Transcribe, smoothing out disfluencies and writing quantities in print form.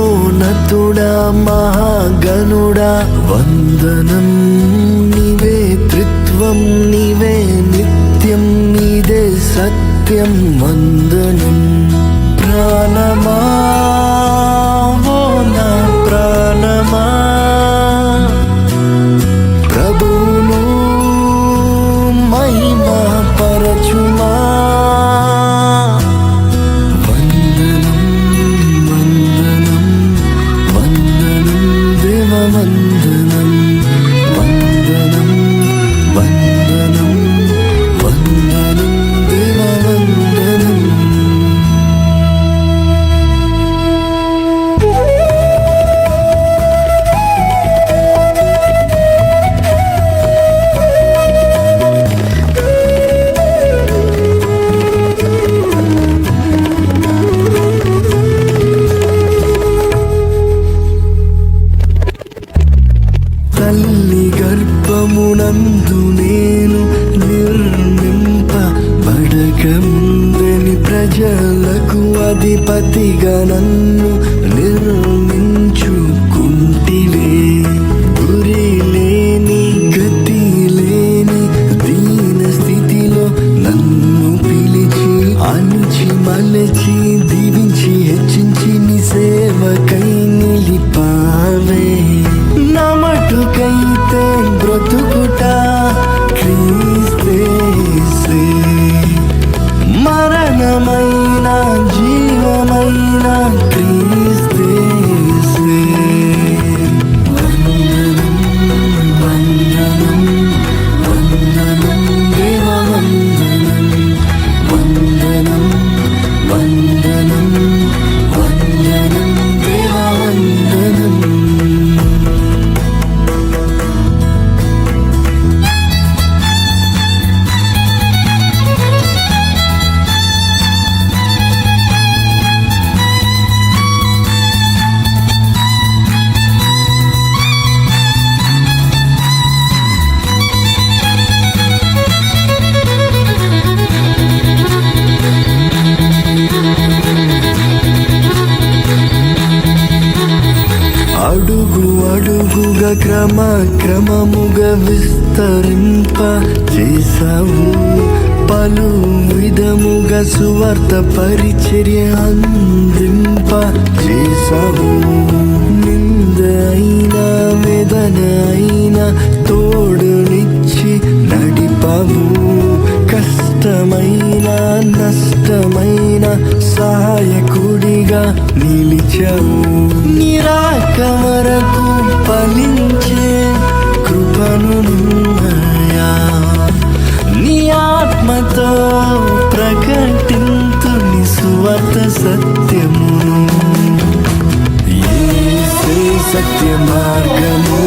మహోన్నతుడా మహాగణుడా వందనం. నీవే త్రిత్వం, నీవే నిత్యం, నీదే సత్యం. వందనం. ప్రాణమా ఓ నా ప్రాణమా ప్రభువును మహిమ పరచుమా. వందనం వందనం వందనం దేవ వందనం. వందనం వందనం వందనం దేవ వందనం. తల్లి గర్భమునందు నేను నిర్మింపబడకముందని ప్రజలకు అధిపతిగా నన్ను నిర్మించుకుంటివే. గురి లేని గతి లేని దీన స్థితిలో నన్ను పిలిచి అణిచి మలచి దీవించి హెచ్చించి నీ సేవకై నిలిపావే. నమటుకైతే బ్రతుకుట క్రీస్తేసే, మరణమైన జీవమైన క్రీస్తేసే. వందనం వందనం వందనం దేవ వందనం. వందనం వందనం వందనం దేవ వందనం. అడుగు అడుగుగా క్రమముగా విస్తరింప చేసావు. పలు విధముగా సువార్త పరిచర్య అందింప చేసావు. నింద అయినా వేదన అయినా తోడునిచ్చి నడిపావు. కష్టమైన నష్టమైన సహాయకుడిగా నిలిచావు. నిరాక వరకు ఫలించే కృపను నువ్వయ్యా. నీ ఆత్మతో ప్రకటింతు నీ సువార్త సత్యమును. యేసే సత్య మార్గము.